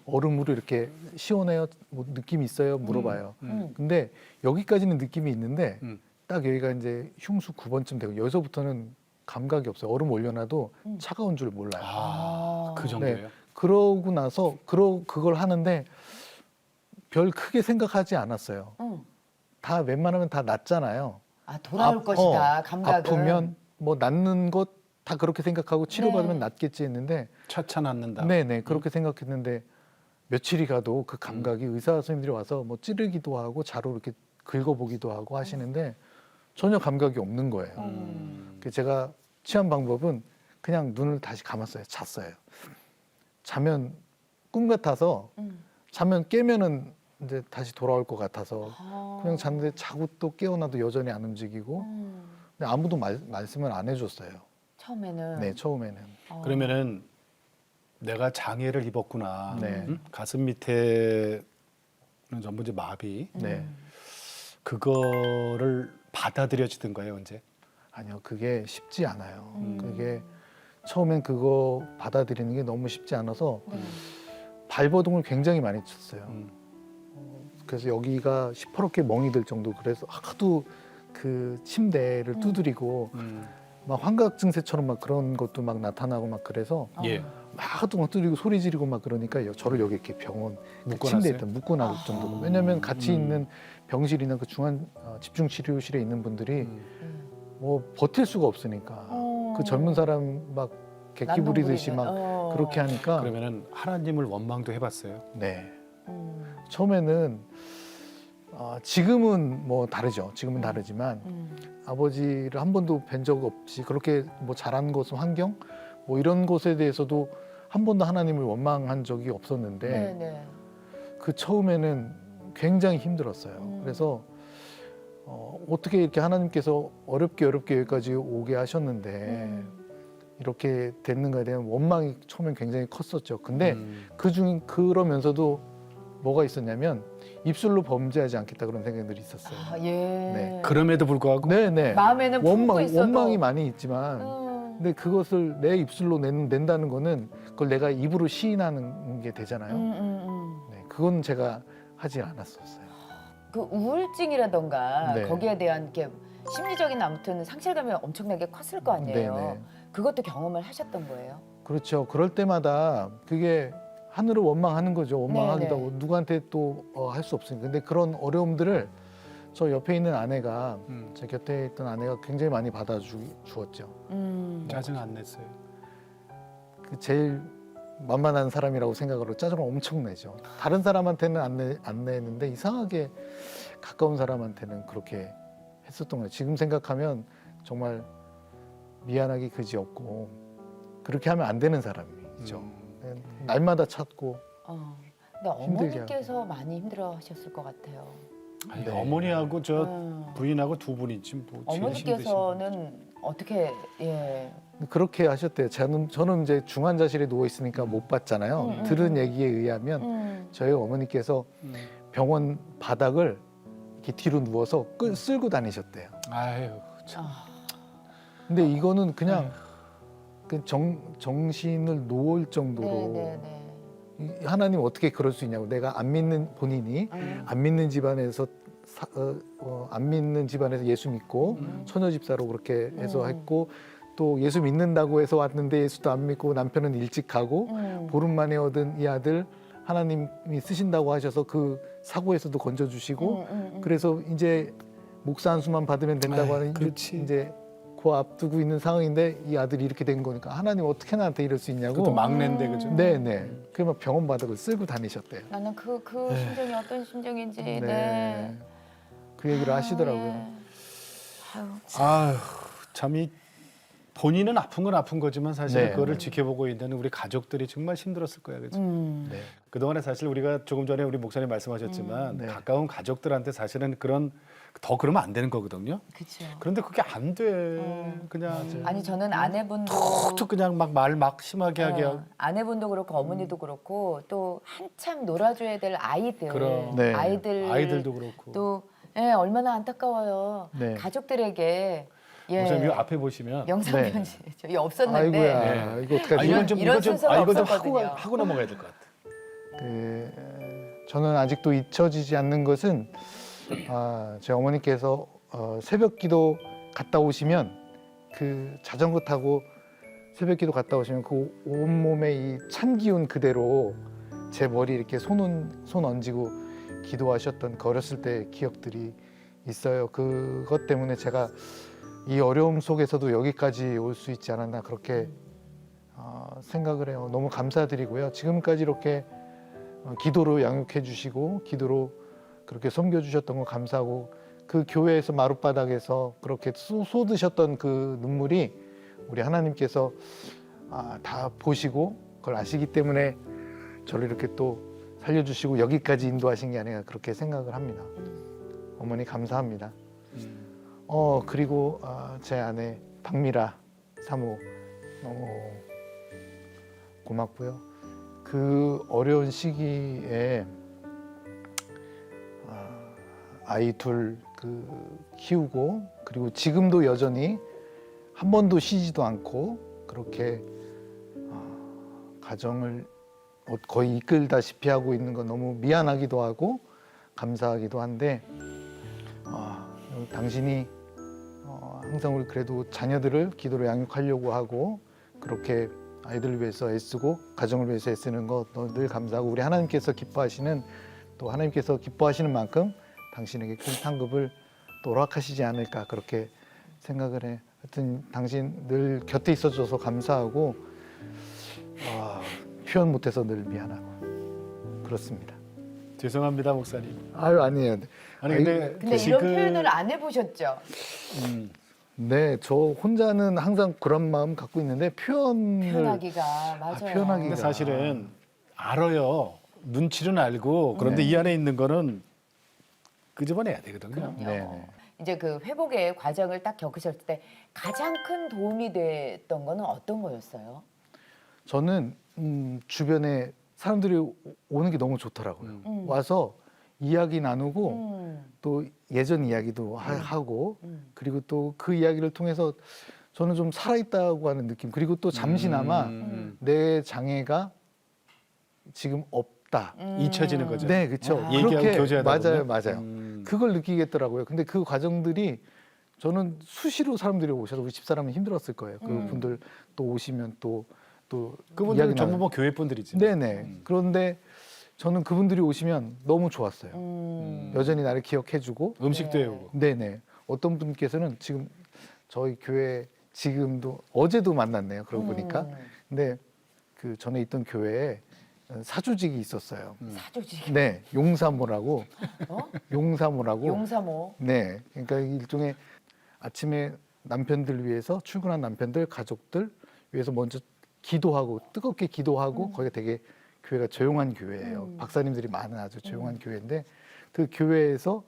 얼음으로 이렇게 시원해요? 뭐 느낌이 있어요? 물어봐요. 근데 여기까지는 느낌이 있는데 딱 여기가 이제 흉수 9번쯤 되고 여기서부터는 감각이 없어요. 얼음 올려놔도 차가운 줄 몰라요. 그 정도예요? 네. 그러고 나서 그걸 하는데 별 크게 생각하지 않았어요. 다 웬만하면 다 낫잖아요. 돌아올 것이다. 감각은. 아프면 뭐 낫는 것 다 그렇게 생각하고 치료받으면 네. 낫겠지 했는데 차차 낫는다. 네네 그렇게 생각했는데 며칠이 가도 그 감각이 의사 선생님들이 와서 뭐 찌르기도 하고 자로 이렇게 긁어보기도 하고 하시는데 전혀 감각이 없는 거예요. 그래서 제가 취한 방법은 그냥 눈을 다시 감았어요. 잤어요. 자면 꿈 같아서 자면 깨면은 이제 다시 돌아올 것 같아서 그냥 잤는데 자고 또 깨어나도 여전히 안 움직이고 근데 아무도 말씀을 안 해줬어요. 처음에는. 네 처음에는. 그러면은 내가 장애를 입었구나. 네. 가슴 밑에는 전부 이제 마비. 네. 그거를 받아들여지던가요, 언제? 아니요, 그게 쉽지 않아요. 그게 처음엔 그거 받아들이는 게 너무 쉽지 않아서 발버둥을 굉장히 많이 쳤어요. 그래서 여기가 시퍼렇게 멍이 들 정도 그래서 하도 그 침대를 두드리고 막 환각 증세처럼 막 그런 것도 막 나타나고 막 그래서 예. 막 하도 막 두드리고 소리 지르고 막 그러니까 저를 여기 이렇게 병원 그 묶어놨어요? 침대에 있던 묶어놨을 정도로 왜냐하면 같이 있는 병실이나 그 중환 집중치료실에 있는 분들이 뭐 버틸 수가 없으니까 그 젊은 사람 막 객기 부리듯이 막 그렇게 하니까 그러면은 하나님을 원망도 해봤어요. 네 처음에는 지금은 뭐 다르죠. 지금은 다르지만 아버지를 한 번도 뵌 적 없이 그렇게 뭐 자란 곳 환경 뭐 이런 것에 대해서도 한 번도 하나님을 원망한 적이 없었는데 네네. 그 처음에는 굉장히 힘들었어요. 그래서 어떻게 이렇게 하나님께서 어렵게 여기까지 오게 하셨는데 이렇게 됐는가에 대한 원망이 처음엔 굉장히 컸었죠. 근데 그러면서도 뭐가 있었냐면 입술로 범죄하지 않겠다 그런 생각들이 있었어요. 예. 네. 그럼에도 불구하고 네네. 마음에는 품고 있어도. 원망이 많이 있지만 근데 그것을 내 입술로 낸다는 거는 그걸 내가 입으로 시인하는 게 되잖아요. 네, 그건 제가 하지 않았었어요. 그 우울증이라던가 네. 거기에 대한 이렇게 심리적인 아무튼 상실감이 엄청나게 컸을 거 아니에요. 네네. 그것도 경험을 하셨던 거예요. 그렇죠. 그럴 때마다 그게 하늘을 원망하는 거죠. 원망하기도 네네. 하고 누구한테 또 할 수 없으니까. 근데 그런 어려움들을 저 옆에 있는 아내가 제 곁에 있던 아내가 굉장히 많이 받아주었죠. 짜증 안 냈어요. 그 제일 만만한 사람이라고 생각으로 짜증을 엄청 내죠. 다른 사람한테는 안 내는데 이상하게 가까운 사람한테는 그렇게 했었던 거예요. 지금 생각하면 정말 미안하기 그지없고 그렇게 하면 안 되는 사람이죠. 날마다 찾고 근데 힘들게 어머니께서 많이 힘들어하셨을 것 같아요. 아니, 네. 어머니하고 저 부인하고 두 분이지 뭐 제일 힘드신 어머니께서는 어떻게 예. 그렇게 하셨대요. 저는 이제 중환자실에 누워 있으니까 못 봤잖아요. 들은 얘기에 의하면 저희 어머니께서 병원 바닥을 이렇게 뒤로 누워서 쓸고 다니셨대요. 아유, 참. 근데 이거는 그냥 그 정신을 놓을 정도로 네네네. 하나님 어떻게 그럴 수 있냐고. 내가 안 믿는 본인이 안 믿는 집안에서 안 믿는 집안에서 예수 믿고 처녀 집사로 그렇게 해서 했고 또 예수 믿는다고 해서 왔는데 예수도 안 믿고 남편은 일찍 가고 보름 만에 얻은 이 아들 하나님이 쓰신다고 하셔서 그 사고에서도 건져주시고 그래서 이제 목사 한 수만 받으면 된다고 하는 그렇지. 이제 그 앞두고 있는 상황인데 이 아들이 이렇게 된 거니까 하나님 어떻게 나한테 이럴 수 있냐고. 그것도 막내인데 그죠? 네네. 그러면 병원 바닥을 쓸고 다니셨대요. 나는 그 심정이 어떤 심정인지 네. 네. 그 얘기를 아, 하시더라고요. 예. 아유, 아유, 참이 본인은 아픈 건 아픈 거지만 사실 네. 그거를 지켜보고 있는 우리 가족들이 정말 힘들었을 거야, 그죠? 네. 그동안에 사실 우리가 조금 전에 우리 목사님 말씀하셨지만 네. 가까운 가족들한테 사실은 더 그러면 안 되는 거거든요. 그렇죠. 그런데 그게 안 돼. 그냥 아니 저는 아내분도 툭툭 그냥 막 말 막 심하게 하게 하고. 아내분도 그렇고 어머니도 그렇고 또 한참 놀아줘야 될 아이들, 그럼. 네. 아이들도 그렇고. 또 예, 얼마나 안타까워요. 네. 가족들에게 예, 목사님 이 앞에 보시면 영상 네. 편지 저희 없었는데 아이고야. 네. 이거 어떡하지? 이런 순서가 이건 좀 없었거든요. 하고 넘어가야 될 것 같아. 저는 아직도 잊혀지지 않는 것은 제 어머니께서 새벽 기도 갔다 오시면 그 자전거 타고 새벽 기도 갔다 오시면 그 온몸에 이 찬 기운 그대로 제 머리 이렇게 손 얹이고 기도하셨던 그 어렸을 때 기억들이 있어요. 그것 때문에 제가 이 어려움 속에서도 여기까지 올 수 있지 않았나 그렇게 생각을 해요. 너무 감사드리고요. 지금까지 이렇게 기도로 양육해 주시고 기도로 그렇게 섬겨 주셨던 거 감사하고 그 교회에서 마룻바닥에서 그렇게 쏟으셨던 그 눈물이 우리 하나님께서 다 보시고 그걸 아시기 때문에 저를 이렇게 또 살려주시고 여기까지 인도하신 게 아닌가 그렇게 생각을 합니다. 어머니 감사합니다. 그리고 제 아내 박미라 사모 너무 고맙고요. 그 어려운 시기에 아이 둘 키우고 그리고 지금도 여전히 한 번도 쉬지도 않고 그렇게 가정을 거의 이끌다시피 하고 있는 건 너무 미안하기도 하고 감사하기도 한데 당신이 항상 우리 그래도 자녀들을 기도로 양육하려고 하고 그렇게 아이들을 위해서 애쓰고 가정을 위해서 애쓰는 거 늘 감사하고 우리 하나님께서 기뻐하시는 또 하나님께서 기뻐하시는 만큼 당신에게 큰 상급을 또 허락하시지 않을까 그렇게 생각을 해. 하여튼 당신 늘 곁에 있어줘서 감사하고 표현 못해서 늘 미안하고 그렇습니다. 죄송합니다, 목사님. 아유 아니에요. 아니 근데 근데 이런 표현을 안 해보셨죠? 네, 저 혼자는 항상 그런 마음 갖고 있는데 표현하기가 맞아요. 표현하기가. 근데 사실은 알아요. 눈치는 알고 그런데 이 안에 있는 거는 끄집어내야 되거든요. 그럼요. 네네. 이제 그 회복의 과정을 딱 겪으셨을 때 가장 큰 도움이 됐던 거는 어떤 거였어요? 저는 주변에 사람들이 오는 게 너무 좋더라고요. 와서 이야기 나누고 또 예전 이야기도 하고 그리고 또 그 이야기를 통해서 저는 좀 살아있다고 하는 느낌 그리고 또 잠시나마 내 장애가 지금 없다. 잊혀지는 거죠. 네, 그렇죠. 얘기하고 교제하다 맞아요. 그걸 느끼겠더라고요. 근데 그 과정들이 저는 수시로 사람들이 오셔서 우리 집사람은 힘들었을 거예요. 그분들 또 오시면 또 그분들은 이야기 전부 나누- 뭐 교회 분들이지. 네네. 그런데 저는 그분들이 오시면 너무 좋았어요. 여전히 나를 기억해주고. 음식도 해오고. 네네. 어떤 분께서는 지금 저희 교회 지금도 어제도 만났네요. 그러고 보니까. 근데 그 전에 있던 교회에 사조직이 있었어요. 사조직. 네, 용사모라고. 용사모라고. 용사모. 네, 그러니까 일종의 아침에 남편들 위해서 출근한 남편들 가족들 위해서 먼저 기도하고 뜨겁게 기도하고 거기가 되게 교회가 조용한 교회예요. 박사님들이 많은 아주 조용한 교회인데 그 교회에서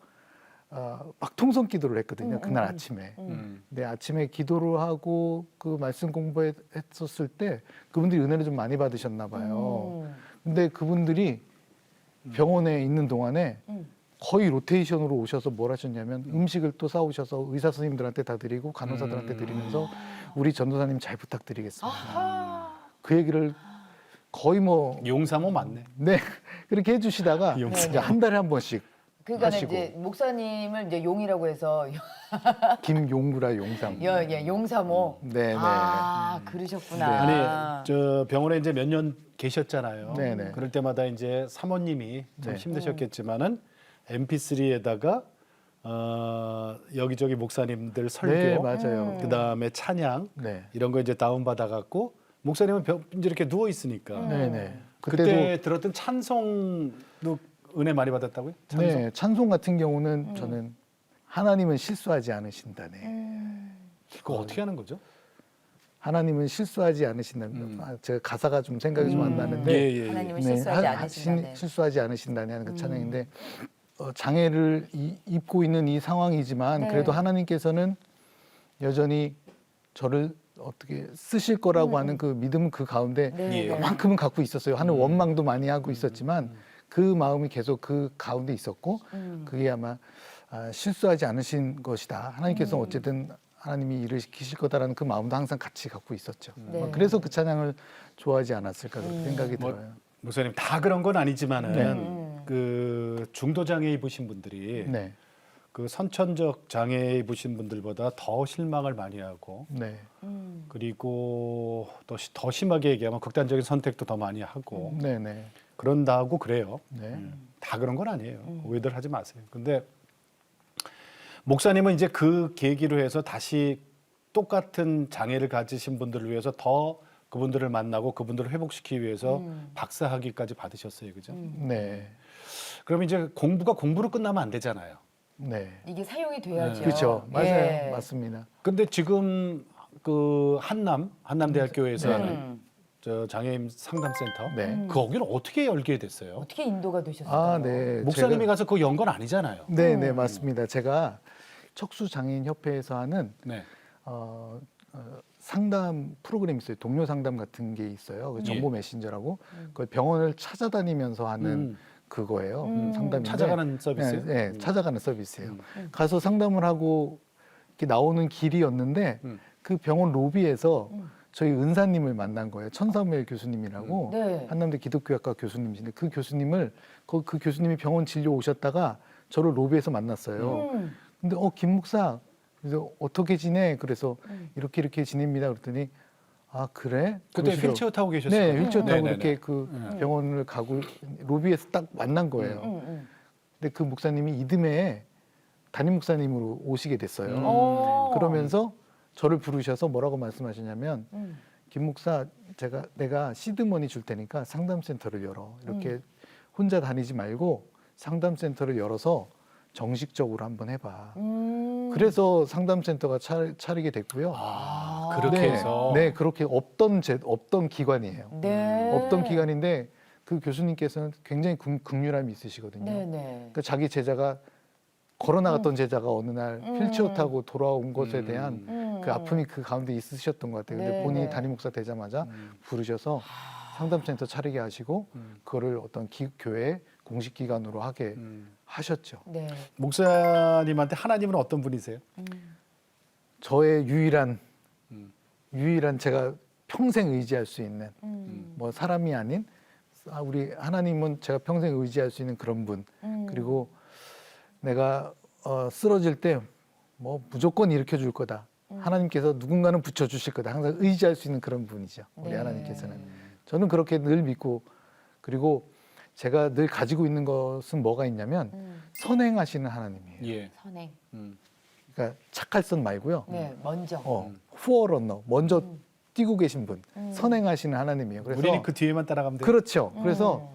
막 통성 기도를 했거든요. 그날 아침에. 근데 아침에 기도를 하고 그 말씀 공부했었을 때 그분들이 은혜를 좀 많이 받으셨나 봐요. 근데 그분들이 병원에 있는 동안에 거의 로테이션으로 오셔서 뭘 하셨냐면 음식을 또 싸오셔서 의사 선생님들한테 다 드리고 간호사들한테 드리면서 우리 전도사님 잘 부탁드리겠습니다. 그 얘기를 거의 뭐 용사모 맞네. 네 그렇게 해주시다가 용사. 이제 한 달에 한 번씩 그러니까 하시고. 이제 목사님을 이제 용이라고 해서 김용구라 용상. 예, 용사모. 네네. 아, 그러셨구나. 아니 저 병원에 이제 몇 년 계셨잖아요. 네네. 그럴 때마다 이제 사모님이 참 네. 힘드셨겠지만은 MP3에다가 여기저기 목사님들 설교, 네 맞아요. 그다음에 찬양 네. 이런 거 이제 다운 받아 갖고 목사님은 이제 이렇게 누워 있으니까 네네. 그때 들었던 찬송도 은혜 많이 받았다고요? 찬송? 네, 찬송 같은 경우는 저는 하나님은 실수하지 않으신다네. 그거 어떻게 하는 거죠? 하나님은 실수하지 않으신다네. 제가 가사가 좀 생각이 좀 안 나는데 예. 하나님은 실수하지 않으신다네. 실수하지 않으신다네 하는 그 찬양인데 장애를 입고 있는 이 상황이지만 네. 그래도 하나님께서는 여전히 저를 어떻게 쓰실 거라고 하는 그 믿음 그 가운데 네. 예. 그만큼은 갖고 있었어요. 하는 원망도 많이 하고 있었지만 그 마음이 계속 그 가운데 있었고 그게 아마 실수하지 않으신 것이다. 하나님께서 어쨌든 하나님이 일을 시키실 거다라는 그 마음도 항상 같이 갖고 있었죠. 네. 그래서 그 찬양을 좋아하지 않았을까 그렇게 생각이 뭐, 들어요. 목사님 다 그런 건 아니지만은 네. 그 중도 장애 입으신 분들이 네, 그 선천적 장애 입으신 분들보다 더 실망을 많이 하고 네, 그리고 또 더 심하게 얘기하면 극단적인 선택도 더 많이 하고 네, 네, 그런다고 그래요. 네. 다 그런 건 아니에요. 오해들 하지 마세요. 근데 목사님은 이제 그 계기로 해서 다시 똑같은 장애를 가지신 분들을 위해서 더 그분들을 만나고 그분들을 회복시키기 위해서 박사 학위까지 받으셨어요. 그죠? 네, 그럼 이제 공부가 공부로 끝나면 안 되잖아요. 네. 이게 사용이 돼야죠. 그렇죠. 맞아요. 예. 맞습니다. 근데 지금 그 한남대학교에서 하는 음. 저 장애인 상담센터 네. 거기는 어떻게 열게 됐어요? 어떻게 인도가 되셨어요? 아, 네. 목사님이 제가- 가서 그거 연 건 아니잖아요. 네, 네, 맞습니다. 제가 척수장애인협회에서 하는 네. 상담 프로그램이 있어요. 동료 상담 같은 게 있어요. 그 정보 메신저라고. 그걸 병원을 찾아다니면서 하는 그거예요. 상담인데. 찾아가는 서비스요? 네, 네, 찾아가는 서비스예요. 가서 상담을 하고 이렇게 나오는 길이었는데 그 병원 로비에서 저희 은사님을 만난 거예요. 천사무엘 교수님이라고 네. 한남대 기독교학과 교수님이신데 그 교수님을 그 교수님이 병원 진료 오셨다가 저를 로비에서 만났어요. 근데 김 목사 그래서 어떻게 지내? 그래서 이렇게 지냅니다. 그랬더니 아 그래? 그때 그러시더라고요. 휠체어 타고 계셨어요. 네, 휠체어 타고 네네네. 이렇게 그 병원을 가고 로비에서 딱 만난 거예요. 근데 그 목사님이 이듬해 담임 목사님으로 오시게 됐어요. 오. 그러면서 저를 부르셔서 뭐라고 말씀하시냐면 김 목사 내가 시드머니 줄 테니까 상담센터를 열어. 이렇게 혼자 다니지 말고 상담센터를 열어서 정식적으로 한번 해봐. 그래서 상담센터가 차리게 됐고요. 아, 그렇게 네, 해서 네, 그렇게 없던 기관이에요. 네. 없던 기관인데 그 교수님께서는 굉장히 극률함이 있으시거든요. 네네. 그러니까 자기 제자가 걸어나갔던 제자가 어느 날 휠체어 타고 돌아온 것에 대한 그 아픔이 그 가운데 있으셨던 것 같아요. 근데 네, 본인이 네. 담임 목사 되자마자 부르셔서 상담센터 차리게 하시고 그거를 어떤 교회 공식 기관으로 하게 하셨죠. 네. 목사님한테 하나님은 어떤 분이세요? 저의 유일한 제가 평생 의지할 수 있는 뭐 사람이 아닌 우리 하나님은 제가 평생 의지할 수 있는 그런 분. 그리고 내가 쓰러질 때 뭐 무조건 일으켜 줄 거다. 하나님께서 누군가는 붙여 주실 거다. 항상 의지할 수 있는 그런 분이죠. 우리 네. 하나님께서는. 저는 그렇게 늘 믿고 그리고 제가 늘 가지고 있는 것은 뭐가 있냐면 선행하시는 하나님이에요. 예. 선행. 그러니까 착할 선 말고요. 네, 먼저. 후어런너 먼저 뛰고 계신 분, 선행하시는 하나님이에요. 그래서 우리는 그 뒤에만 따라가면 돼요. 그렇죠. 그래서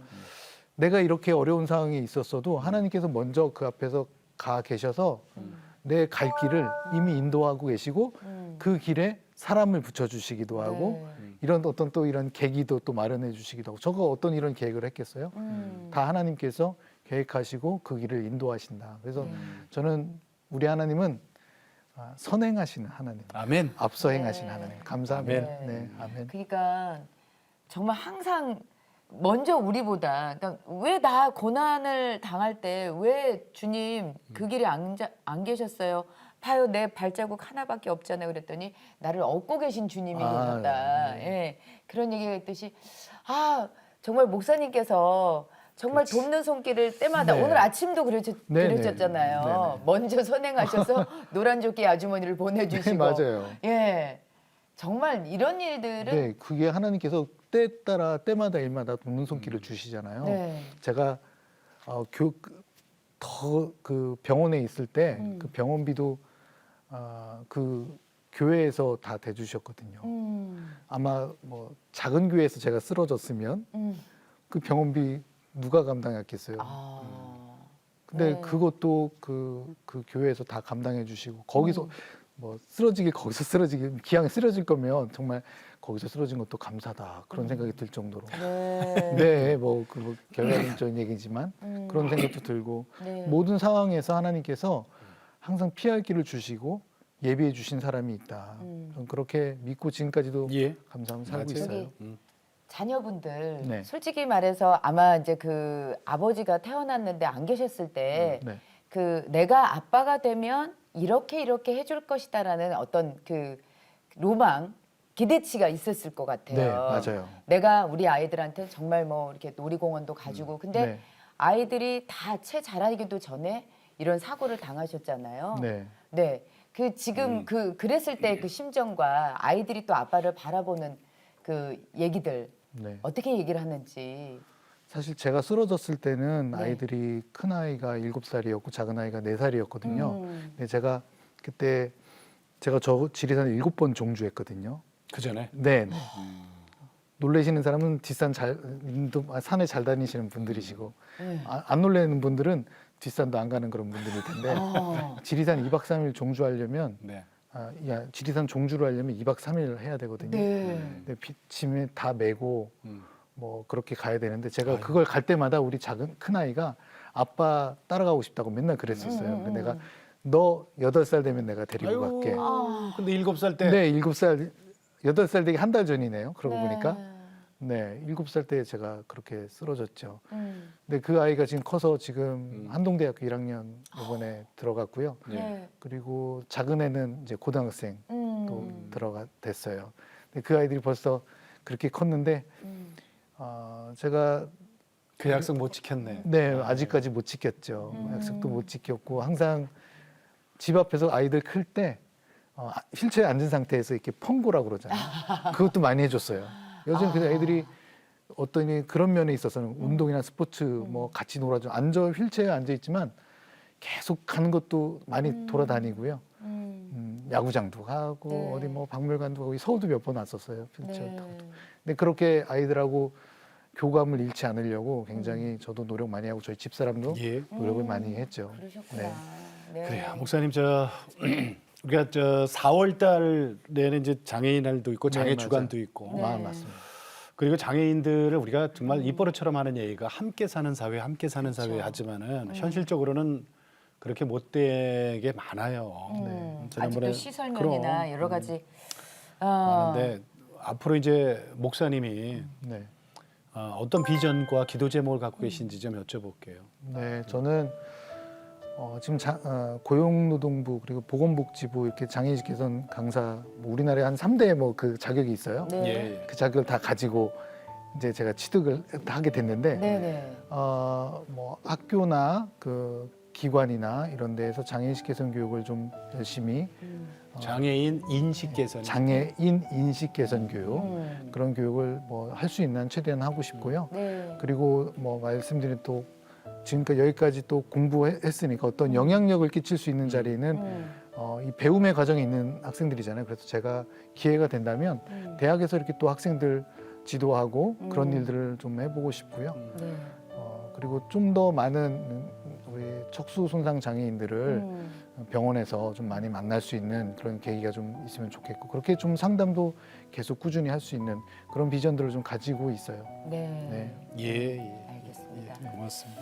내가 이렇게 어려운 상황에 있었어도 하나님께서 먼저 그 앞에서 가 계셔서 내 갈 길을 이미 인도하고 계시고 그 길에 사람을 붙여주시기도 하고 이런 어떤 또 이런 계기도 또 마련해 주시기도 하고 저가 어떤 이런 계획을 했겠어요? 다 하나님께서 계획하시고 그 길을 인도하신다. 그래서 저는 우리 하나님은 선행하시는 하나님, 아멘. 앞서 행하시는 하나님. 감사합니다. 아멘. 네, 아멘. 그러니까 정말 항상 먼저 우리보다 그러니까 왜 나 고난을 당할 때 왜 주님 그 길에 안 계셨어요? 봐요 내 발자국 하나밖에 없잖아요. 그랬더니 나를 업고 계신 주님이 계셨다. 예. 그런 얘기가 있듯이 정말 목사님께서 정말 돕는 손길을 때마다 네. 오늘 아침도 네, 그러셨잖아요. 네, 네. 먼저 선행하셔서 노란 조끼 아주머니를 보내주시고 네, 맞아요. 예. 정말 이런 일들은 네, 그게 하나님께서 때에 따라 때마다 일마다 돕는 손길을 주시잖아요. 네. 제가 더 그 병원에 있을 때 그 병원비도 그 교회에서 다 대주셨거든요. 아마 뭐 작은 교회에서 제가 쓰러졌으면 그 병원비 누가 감당했겠어요. 근데 네. 그것도 그 교회에서 다 감당해 주시고 거기서 뭐 쓰러지길 거기서 쓰러지길 기왕에 쓰러질 거면 정말 거기서 쓰러진 것도 감사다 그런 생각이 들 정도로 네. 네 뭐 그 결과론적인 얘기지만 그런 생각도 들고 네. 모든 상황에서 하나님께서 항상 피할 길을 주시고 예비해 주신 사람이 있다. 저는 그렇게 믿고 지금까지도 예. 감사하며 살고 맞아요. 있어요. 여기 자녀분들 네. 솔직히 말해서 아마 이제 그 아버지가 태어났는데 안 계셨을 때 네. 그 내가 아빠가 되면 이렇게 해줄 것이다라는 어떤 그 로망 기대치가 있었을 것 같아요. 네, 맞아요. 내가 우리 아이들한테 정말 뭐 이렇게 놀이공원도 가지고 근데 네. 아이들이 다 채 자라기도 전에 이런 사고를 당하셨잖아요. 네. 네. 그 지금 그랬을 때 그 심정과 아이들이 또 아빠를 바라보는 그 얘기들 네. 어떻게 얘기를 하는지. 사실 제가 쓰러졌을 때는 네. 아이들이 큰 아이가 7살이었고 작은 아이가 4살이었거든요. 근데 제가 그때 제가 저 지리산 7번 종주했거든요. 그 전에. 네. 네. 놀라시는 사람은 뒷산 산에 잘 다니시는 분들이시고 네. 안 놀라는 분들은 뒷산도 안 가는 그런 분들일 텐데 지리산 2박 3일 종주하려면 네. 지리산 종주를 하려면 2박 3일 해야 되거든요. 네. 근데 짐을 다 메고 음. 뭐 그렇게 가야 되는데 제가 그걸 갈 때마다 우리 큰 아이가 아빠 따라가고 싶다고 맨날 그랬었어요. 근데 내가 너 8살 되면 내가 데리고 갈게. 근데 7살 때. 네, 7살, 8살 되기 한 달 전이네요. 그러고 네. 보니까. 네, 7살 때 제가 그렇게 쓰러졌죠. 근데 그 아이가 지금 커서 지금 한동대학교 1학년 이번에 들어갔고요. 네. 그리고 작은 애는 이제 고등학생 또 됐어요. 근데 그 아이들이 벌써 그렇게 컸는데 제가 그 약속 못 지켰네. 네, 아직까지 못 지켰죠. 약속도 못 지켰고 항상 집 앞에서 아이들 클 때 휠체어에 앉은 상태에서 이렇게 펑고라고 그러잖아요. 그것도 많이 해줬어요. 요즘 그 애들이 어떤 그런 면에 있어서는 운동이나 스포츠 뭐 같이 놀아줘 앉아 휠체어에 앉아 있지만 계속 가는 것도 많이 돌아다니고요. 야구장도 가고 네. 어디 뭐 박물관도 가고 서울도 몇 번 왔었어요. 휠체어 네. 타고. 근데 그렇게 아이들하고 교감을 잃지 않으려고 굉장히 저도 노력 많이 하고 저희 집사람도 예. 노력을 많이 했죠. 그러셨구나. 네. 네. 그래요. 목사님 우리가 4월 달에는 이제 장애인 날도 있고 장애 네, 주간도 있고 네. 맞습니다. 그리고 장애인들을 우리가 정말 입버릇처럼 하는 얘기가 함께 사는 사회, 함께 사는 사회 그렇죠. 하지만은 현실적으로는 그렇게 못되게 많아요. 아직도 시설면이나 그럼, 여러 가지 많은데 앞으로 이제 목사님이 네. 어떤 비전과 기도 제목을 갖고 계신지 좀 여쭤볼게요. 네, 저는 지금 고용노동부 그리고 보건복지부 이렇게 장애인 개선 강사 우리나라에 한 3대 뭐 그 자격이 있어요. 네. 예. 그 자격을 다 가지고 이제 제가 취득을 하게 됐는데 네네. 뭐 학교나 그 기관이나 이런 데에서 장애인식 개선 교육을 좀 열심히 장애인 인식 개선. 장애인 인식 개선 교육 그런 교육을 뭐 할 수 있는 한 최대한 하고 싶고요. 네. 그리고 뭐 말씀드린 또 지금까지 여기까지 또 공부했으니까 어떤 영향력을 끼칠 수 있는 자리는 이 배움의 과정에 있는 학생들이잖아요. 그래서 제가 기회가 된다면 대학에서 이렇게 또 학생들 지도하고 그런 일들을 좀 해보고 싶고요. 네. 그리고 좀 더 많은 우리 척수 손상 장애인들을 병원에서 좀 많이 만날 수 있는 그런 계기가 좀 있으면 좋겠고 그렇게 좀 상담도 계속 꾸준히 할 수 있는 그런 비전들을 좀 가지고 있어요. 네. 네. 예, 예. 알겠습니다. 예, 고맙습니다.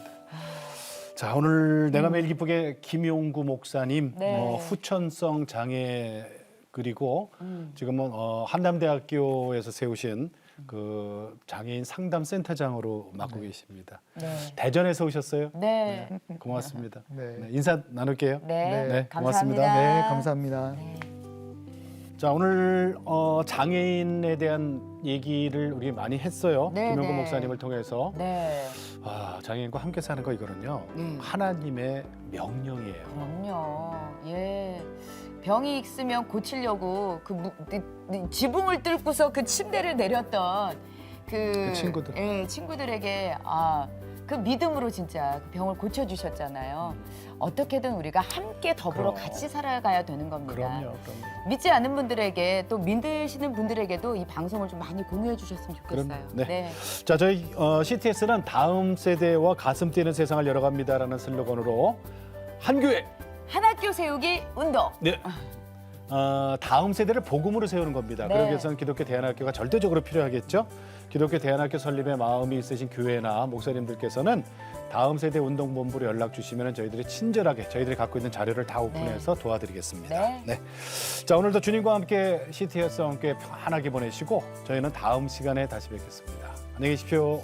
자, 오늘 내가 매일 기쁘게 김용구 목사님 네. 후천성 장애 그리고 지금은 한남대학교에서 세우신 그 장애인 상담센터장으로 맡고 계십니다. 네. 대전에서 오셨어요? 네. 고맙습니다. 네. 네, 인사 나눌게요. 네. 네, 감사합니다. 고맙습니다. 네, 감사합니다. 자, 오늘 장애인에 대한 얘기를 우리 많이 했어요. 네, 김용구 네. 목사님을 통해서. 네. 장애인과 함께 사는 거 이거는요. 네. 하나님의 명령이에요. 그럼요. 예. 병이 있으면 고치려고 지붕을 뚫고서 그 침대를 내렸던 그 친구들. 예, 친구들에게 그 믿음으로 진짜 그 병을 고쳐주셨잖아요. 어떻게든 우리가 함께 더불어 그럼. 같이 살아가야 되는 겁니다. 그럼요. 믿지 않는 분들에게 또 믿으시는 분들에게도 이 방송을 좀 많이 공유해 주셨으면 좋겠어요. 그럼, 네. 자, 저희 CTS는 다음 세대와 가슴 뛰는 세상을 열어갑니다라는 슬로건으로 한 교회, 한 학교 세우기 운동. 네. 다음 세대를 복음으로 세우는 겁니다. 네. 그러기 위해서는 기독교 대안학교가 절대적으로 필요하겠죠. 기독교 대안학교 설립에 마음이 있으신 교회나 목사님들께서는 다음 세대 운동본부로 연락 주시면 저희들이 친절하게 저희들이 갖고 있는 자료를 다 오픈해서 도와드리겠습니다. 네. 자, 오늘도 주님과 함께 CTS와 함께 편안하게 보내시고 저희는 다음 시간에 다시 뵙겠습니다. 안녕히 계십시오.